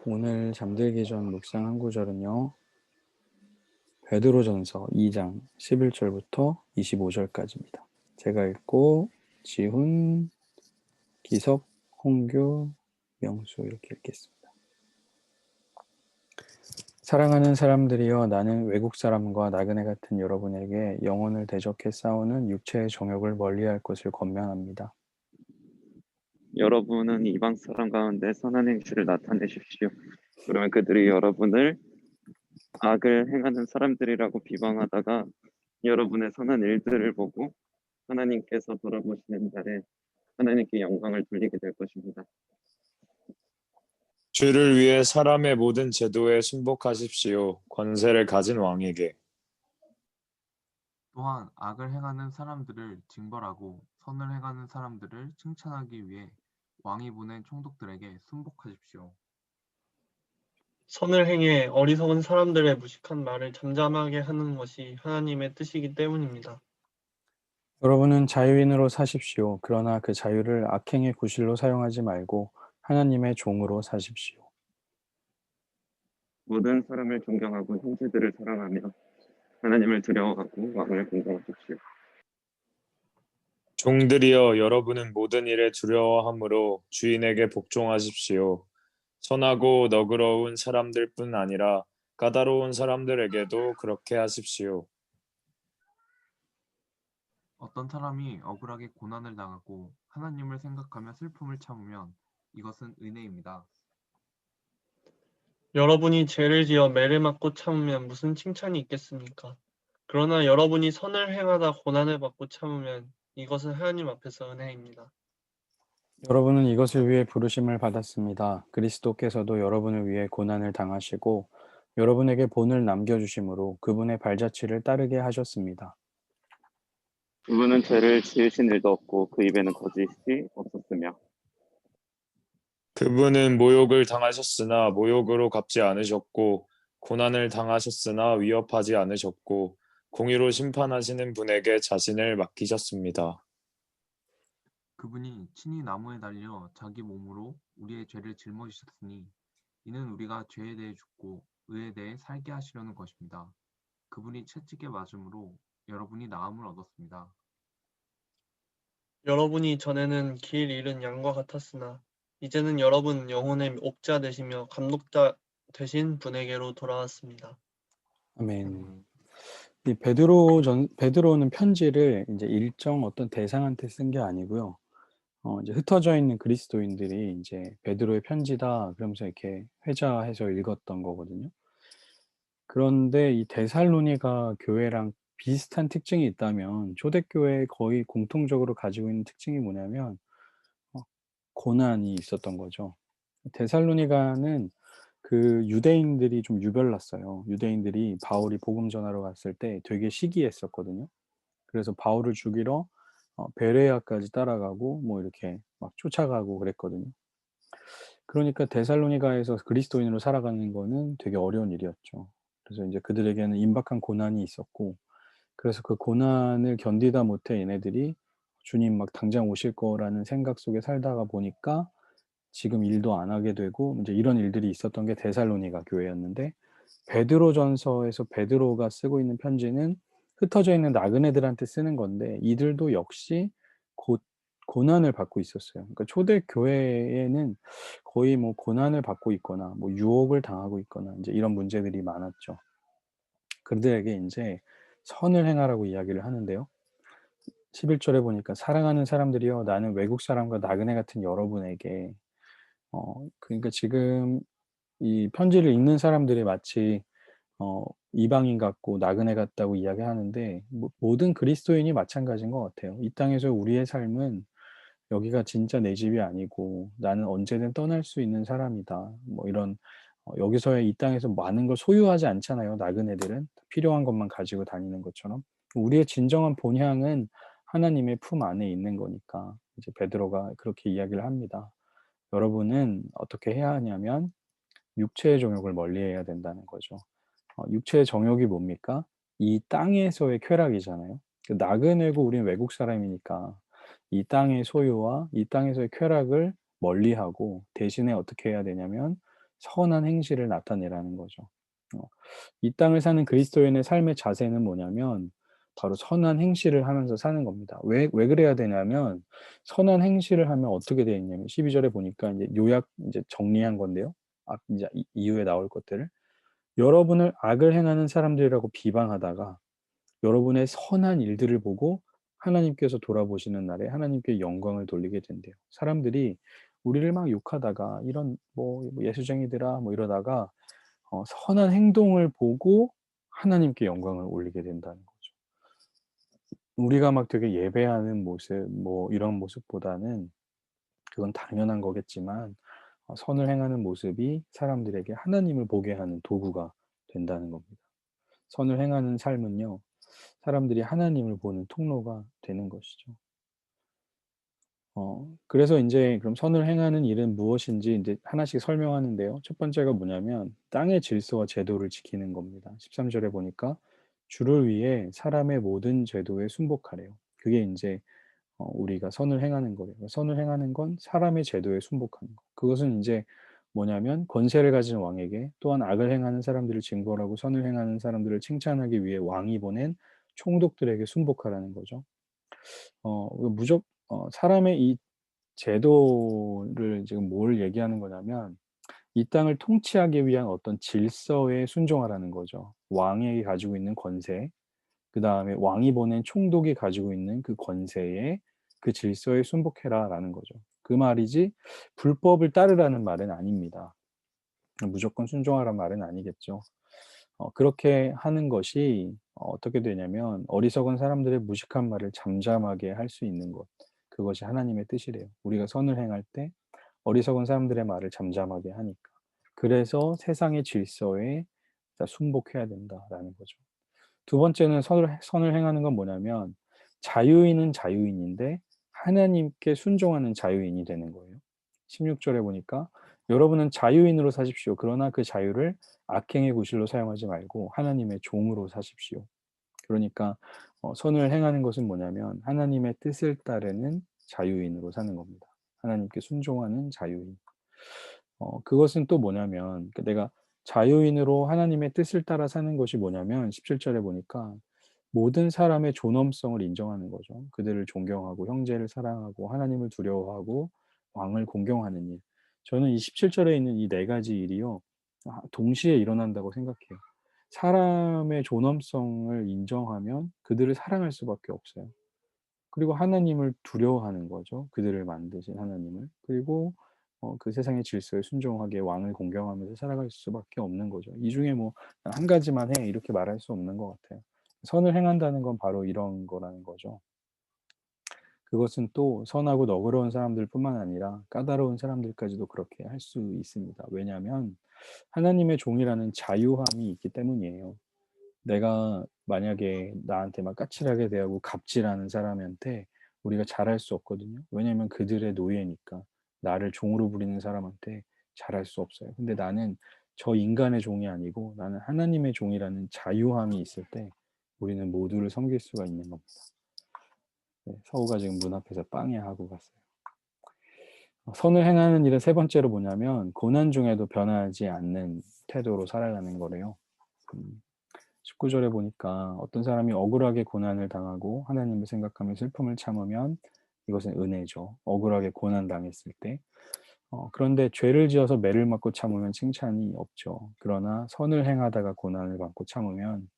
오늘 잠들기 전 묵상 한 구절은요. 베드로전서 2장 11절부터 25절까지입니다. 제가 읽고 지훈, 기석, 홍규, 명수 이렇게 읽겠습니다. 사랑하는 사람들이여, 나는 외국 사람과 나그네 같은 여러분에게 영혼을 대적해 싸우는 육체의 정욕을 멀리할 것을 권면합니다. 여러분은 이방 사람 가운데 선한 행실을 나타내십시오. 그러면 그들이 여러분을 악을 행하는 사람들이라고 비방하다가 여러분의 선한 일들을 보고 하나님께서 돌아보시는 날에 하나님께 영광을 돌리게 될 것입니다. 주를 위해 사람의 모든 제도에 순복하십시오. 권세를 가진 왕에게. 또한 악을 행하는 사람들을 징벌하고 선을 행하는 사람들을 칭찬하기 위해 왕이 보낸 총독들에게 순복하십시오. 선을 행해 어리석은 사람들의 무식한 말을 잠잠하게 하는 것이 하나님의 뜻이기 때문입니다. 여러분은 자유인으로 사십시오. 그러나 그 자유를 악행의 구실로 사용하지 말고 하나님의 종으로 사십시오. 모든 사람을 존경하고 형제들을 사랑하며 하나님을 두려워하고 왕을 공경하십시오. 종들이여, 여러분은 모든 일에 두려워함으로 주인에게 복종하십시오. 선하고 너그러운 사람들뿐 아니라 까다로운 사람들에게도 그렇게 하십시오. 어떤 사람이 억울하게 고난을 당하고 하나님을 생각하며 슬픔을 참으면 이것은 은혜입니다. 여러분이 죄를 지어 매를 맞고 참으면 무슨 칭찬이 있겠습니까? 그러나 여러분이 선을 행하다 고난을 받고 참으면 이것은 하나님 앞에서 은혜입니다. 여러분은 이것을 위해 부르심을 받았습니다. 그리스도께서도 여러분을 위해 고난을 당하시고 여러분에게 본을 남겨주심으로 그분의 발자취를 따르게 하셨습니다. 그분은 죄를 지으신 일도 없고 그 입에는 거짓이 없었으며 그분은 모욕을 당하셨으나 모욕으로 갚지 않으셨고 고난을 당하셨으나 위협하지 않으셨고 공의로 심판하시는 분에게 자신을 맡기셨습니다. 그분이 친히 나무에 달려 자기 몸으로 우리의 죄를 짊어지셨으니 이는 우리가 죄에 대해 죽고 의에 대해 살게 하시려는 것입니다. 그분이 채찍에 맞음으로 여러분이 나음을 얻었습니다. 여러분이 전에는 길 잃은 양과 같았으나 이제는 여러분 영혼의 옥자 되시며 감독자 되신 분에게로 돌아왔습니다. 아멘. 이 베드로는 편지를 이제 일정 어떤 대상한테 쓴 게 아니고요. 이제 흩어져 있는 그리스도인들이 이제 베드로의 편지다 그러면서 이렇게 회자해서 읽었던 거거든요. 그런데 이 데살로니가 교회랑 비슷한 특징이 있다면 초대교회에 거의 공통적으로 가지고 있는 특징이 뭐냐면 고난이 있었던 거죠. 데살로니가는 그 유대인들이 좀 유별났어요. 유대인들이 바울이 복음 전하러 갔을 때 되게 시기했었거든요. 그래서 바울을 죽이러 베레아까지 따라가고 뭐 이렇게 막 쫓아가고 그랬거든요. 그러니까 데살로니가에서 그리스도인으로 살아가는 거는 되게 어려운 일이었죠. 그래서 이제 그들에게는 임박한 고난이 있었고, 그래서 그 고난을 견디다 못해 얘네들이 주님 막 당장 오실 거라는 생각 속에 살다가 보니까 지금 일도 안 하게 되고 이제 이런 일들이 있었던 게 데살로니가 교회였는데, 베드로전서에서 베드로가 쓰고 있는 편지는 흩어져 있는 나그네들한테 쓰는 건데 이들도 역시 곧 고난을 받고 있었어요. 그러니까 초대 교회에는 거의 뭐 고난을 받고 있거나 뭐 유혹을 당하고 있거나 이제 이런 문제들이 많았죠. 그들에게 이제 선을 행하라고 이야기를 하는데요. 11절에 보니까 사랑하는 사람들이여, 나는 외국 사람과 나그네 같은 여러분에게 그러니까 지금 이 편지를 읽는 사람들이 마치 이방인 같고 나그네 같다고 이야기하는데 모든 그리스도인이 마찬가지인 것 같아요. 이 땅에서 우리의 삶은 여기가 진짜 내 집이 아니고 나는 언제든 떠날 수 있는 사람이다. 뭐 이런 여기서의 이 땅에서 많은 걸 소유하지 않잖아요. 나그네들은 필요한 것만 가지고 다니는 것처럼 우리의 진정한 본향은 하나님의 품 안에 있는 거니까 이제 베드로가 그렇게 이야기를 합니다. 여러분은 어떻게 해야 하냐면 육체의 정욕을 멀리해야 된다는 거죠. 육체의 정욕이 뭡니까? 이 땅에서의 쾌락이잖아요. 그 나그네고 우리는 외국 사람이니까 이 땅의 소유와 이 땅에서의 쾌락을 멀리하고 대신에 어떻게 해야 되냐면 선한 행실을 나타내라는 거죠. 이 땅을 사는 그리스도인의 삶의 자세는 뭐냐면 바로 선한 행실을 하면서 사는 겁니다. 왜 그래야 되냐면 선한 행실을 하면 어떻게 되어 있냐면 12절에 보니까 이제 요약 이제 정리한 건데요. 이제 이후에 나올 것들을 여러분을 악을 행하는 사람들이라고 비방하다가 여러분의 선한 일들을 보고 하나님께서 돌아보시는 날에 하나님께 영광을 돌리게 된대요. 사람들이 우리를 막 욕하다가 이런 뭐 예수쟁이들아 뭐 이러다가 선한 행동을 보고 하나님께 영광을 올리게 된다는 거죠. 우리가 막 되게 예배하는 모습 뭐 이런 모습보다는 그건 당연한 거겠지만 선을 행하는 모습이 사람들에게 하나님을 보게 하는 도구가 된다는 겁니다. 선을 행하는 삶은요. 사람들이 하나님을 보는 통로가 되는 것이죠. 그래서 인제 그럼 선을 행하는 일은 무엇인지 인제 하나씩 설명하는데요. 첫 번째가 뭐냐면 땅의 질서와 제도를 지키는 겁니다. 13절에 보니까 주를 위해 사람의 모든 제도에 순복하래요. 그게 인제 우리가 선을 행하는 거예요. 선을 행하는 건 사람의 제도에 순복하는 거. 그것은 인제 뭐냐면 권세를 가진 왕에게 또한 악을 행하는 사람들을 징벌하고 선을 행하는 사람들을 칭찬하기 위해 왕이 보낸 총독들에게 순복하라는 거죠. 사람의 이 제도를 지금 뭘 얘기하는 거냐면 이 땅을 통치하기 위한 어떤 질서에 순종하라는 거죠. 왕이 가지고 있는 권세, 그다음에 왕이 보낸 총독이 가지고 있는 그 권세에 그 질서에 순복해라라는 거죠. 그 말이지 불법을 따르라는 말은 아닙니다. 무조건 순종하라는 말은 아니겠죠. 그렇게 하는 것이 어떻게 되냐면 어리석은 사람들의 무식한 말을 잠잠하게 할 수 있는 것. 그것이 하나님의 뜻이래요. 우리가 선을 행할 때 어리석은 사람들의 말을 잠잠하게 하니까. 그래서 세상의 질서에 순복해야 된다라는 거죠. 두 번째는 선을 행하는 건 뭐냐면 자유인은 자유인인데 하나님께 순종하는 자유인이 되는 거예요. 16절에 보니까 여러분은 자유인으로 사십시오. 그러나 그 자유를 악행의 구실로 사용하지 말고 하나님의 종으로 사십시오. 그러니까 선을 행하는 것은 뭐냐면 하나님의 뜻을 따르는 자유인으로 사는 겁니다. 하나님께 순종하는 자유인. 그것은 또 뭐냐면 내가 자유인으로 하나님의 뜻을 따라 사는 것이 뭐냐면 17절에 보니까 모든 사람의 존엄성을 인정하는 거죠. 그들을 존경하고 형제를 사랑하고 하나님을 두려워하고 왕을 공경하는 일. 저는 이 17절에 있는 이 네 가지 일이요. 동시에 일어난다고 생각해요. 사람의 존엄성을 인정하면 그들을 사랑할 수밖에 없어요. 그리고 하나님을 두려워하는 거죠. 그들을 만드신 하나님을. 그리고 그 세상의 질서에 순종하게 왕을 공경하면서 살아갈 수밖에 없는 거죠. 이 중에 뭐 한 가지만 해 이렇게 말할 수 없는 것 같아요. 선을 행한다는 건 바로 이런 거라는 거죠. 그것은 또 선하고 너그러운 사람들뿐만 아니라 까다로운 사람들까지도 그렇게 할 수 있습니다. 왜냐하면 하나님의 종이라는 자유함이 있기 때문이에요. 내가 만약에 나한테 막 까칠하게 대하고 갑질하는 사람한테 우리가 잘할 수 없거든요. 왜냐하면 그들의 노예니까. 나를 종으로 부리는 사람한테 잘할 수 없어요. 근데 나는 저 인간의 종이 아니고 나는 하나님의 종이라는 자유함이 있을 때 우리는 모두를 섬길 수가 있는 겁니다. 네, 서우가 지금 문 앞에서 빵야하고 갔어요. 선을 행하는 일은 세 번째로 뭐냐면 고난 중에도 변하지 않는 태도로 살아가는 거래요. 19절에 보니까 어떤 사람이 억울하게 고난을 당하고 하나님을 생각하며 슬픔을 참으면 이것은 은혜죠. 억울하게 고난 당했을 때. 그런데 죄를 지어서 매를 맞고 참으면 칭찬이 없죠. 그러나 선을 행하다가 고난을 받고 참으면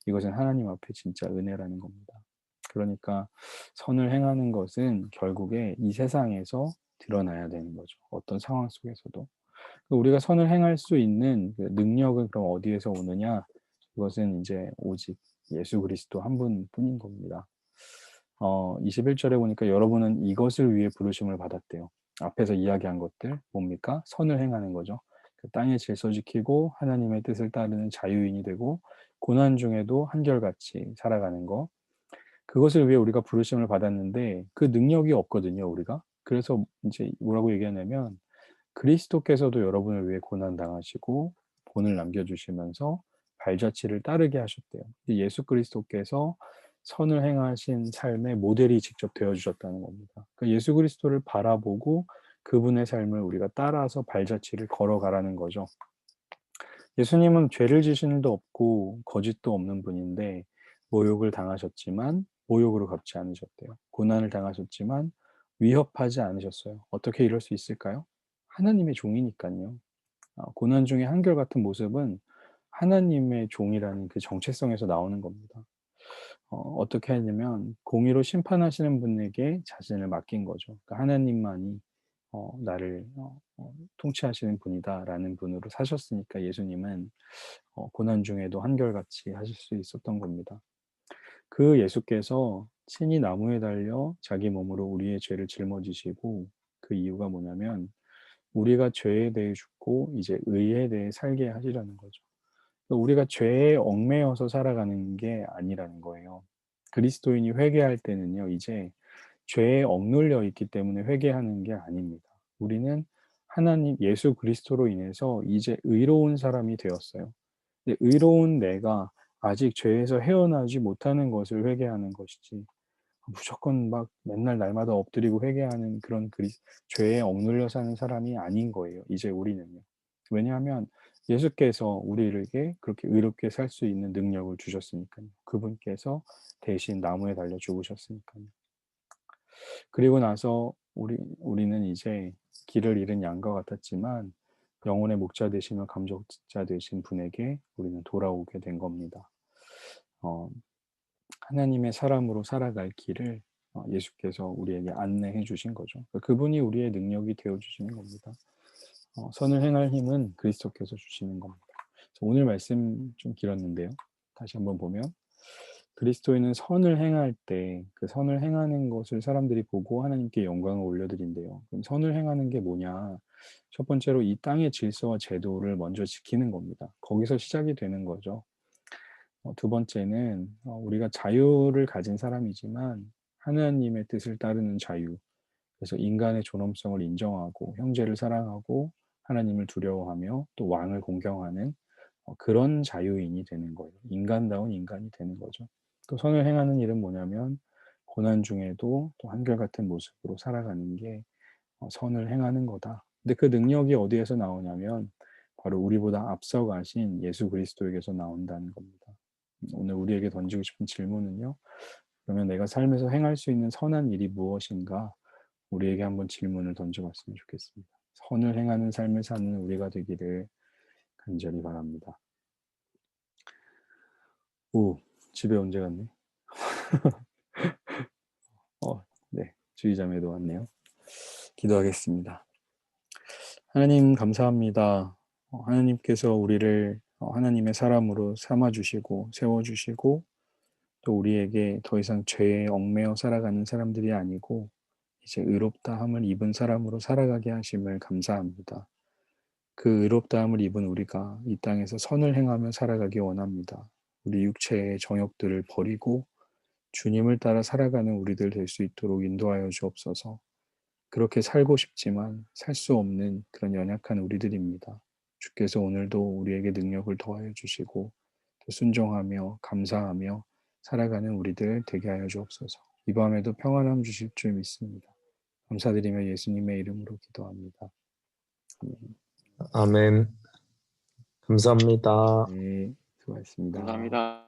이것은 하나님 앞에 진짜 은혜라는 겁니다. 그러니까 선을 행하는 것은 결국에 이 세상에서 드러나야 되는 거죠. 어떤 상황 속에서도. 우리가 선을 행할 수 있는 그 능력은 그럼 어디에서 오느냐? 그것은 이제 오직 예수 그리스도 한 분뿐인 겁니다. 21절에 보니까 여러분은 이것을 위해 부르심을 받았대요. 앞에서 이야기한 것들 뭡니까? 선을 행하는 거죠. 그 땅의 질서 지키고 하나님의 뜻을 따르는 자유인이 되고 고난 중에도 한결같이 살아가는 거. 그것을 위해 우리가 부르심을 받았는데 그 능력이 없거든요, 우리가. 그래서 이제 뭐라고 얘기하냐면 그리스도께서도 여러분을 위해 고난 당하시고 본을 남겨주시면서 발자취를 따르게 하셨대요. 예수 그리스도께서 선을 행하신 삶의 모델이 직접 되어주셨다는 겁니다. 그러니까 예수 그리스도를 바라보고 그분의 삶을 우리가 따라서 발자취를 걸어가라는 거죠. 예수님은 죄를 지신 일도 없고 거짓도 없는 분인데 모욕을 당하셨지만 모욕으로 갚지 않으셨대요. 고난을 당하셨지만 위협하지 않으셨어요. 어떻게 이럴 수 있을까요? 하나님의 종이니까요. 고난 중에 한결같은 모습은 하나님의 종이라는 그 정체성에서 나오는 겁니다. 어떻게 하냐면 공의로 심판하시는 분에게 자신을 맡긴 거죠. 그러니까 하나님만이 나를 통치하시는 분이다라는 분으로 사셨으니까 예수님은 고난 중에도 한결같이 하실 수 있었던 겁니다. 그 예수께서 친히 나무에 달려 자기 몸으로 우리의 죄를 짊어지시고 그 이유가 뭐냐면 우리가 죄에 대해 죽고 이제 의에 대해 살게 하시라는 거죠. 우리가 죄에 얽매여서 살아가는 게 아니라는 거예요. 그리스도인이 회개할 때는요, 이제 죄에 억눌려 있기 때문에 회개하는 게 아닙니다. 우리는 하나님 예수 그리스도로 인해서 이제 의로운 사람이 되었어요. 근데 의로운 내가 아직 죄에서 헤어나지 못하는 것을 회개하는 것이지 무조건 막 맨날 날마다 엎드리고 회개하는 그런 죄에 억눌려 사는 사람이 아닌 거예요. 이제 우리는요. 왜냐하면 예수께서 우리에게 그렇게 의롭게 살 수 있는 능력을 주셨으니까요. 그분께서 대신 나무에 달려 죽으셨으니까요. 그리고 나서 우리는 이제 길을 잃은 양과 같았지만 영혼의 목자 되시며 감독자 되신 분에게 우리는 돌아오게 된 겁니다. 하나님의 사람으로 살아갈 길을 예수께서 우리에게 안내해 주신 거죠. 그분이 우리의 능력이 되어 주시는 겁니다. 선을 행할 힘은 그리스도께서 주시는 겁니다. 오늘 말씀 좀 길었는데요. 다시 한번 보면 그리스도인은 선을 행할 때 그 선을 행하는 것을 사람들이 보고 하나님께 영광을 올려드린대요. 그럼 선을 행하는 게 뭐냐? 첫 번째로 이 땅의 질서와 제도를 먼저 지키는 겁니다. 거기서 시작이 되는 거죠. 두 번째는 우리가 자유를 가진 사람이지만 하나님의 뜻을 따르는 자유. 그래서 인간의 존엄성을 인정하고 형제를 사랑하고 하나님을 두려워하며 또 왕을 공경하는 그런 자유인이 되는 거예요. 인간다운 인간이 되는 거죠. 또 선을 행하는 일은 뭐냐면 고난 중에도 또 한결같은 모습으로 살아가는 게 선을 행하는 거다. 근데 그 능력이 어디에서 나오냐면 바로 우리보다 앞서 가신 예수 그리스도에게서 나온다는 겁니다. 오늘 우리에게 던지고 싶은 질문은요. 그러면 내가 삶에서 행할 수 있는 선한 일이 무엇인가? 우리에게 한번 질문을 던져봤으면 좋겠습니다. 선을 행하는 삶을 사는 우리가 되기를 간절히 바랍니다. 오, 집에 언제 갔네? 네, 주의자매도 왔네요. 기도하겠습니다. 하나님 감사합니다. 하나님께서 우리를 하나님의 사람으로 삼아주시고 세워주시고 또 우리에게 더 이상 죄에 얽매여 살아가는 사람들이 아니고 이제 의롭다함을 입은 사람으로 살아가게 하심을 감사합니다. 그 의롭다함을 입은 우리가 이 땅에서 선을 행하며 살아가기 원합니다. 우리 육체의 정욕들을 버리고 주님을 따라 살아가는 우리들 될 수 있도록 인도하여 주옵소서. 그렇게 살고 싶지만 살 수 없는 그런 연약한 우리들입니다. 주께서 오늘도 우리에게 능력을 더하여 주시고 또 순종하며 감사하며 살아가는 우리들 되게 하여 주옵소서. 이 밤에도 평안함 주실 줄 믿습니다. 감사드리며 예수님의 이름으로 기도합니다. 아멘. 감사합니다. 네, 수고하셨습니다. 감사합니다.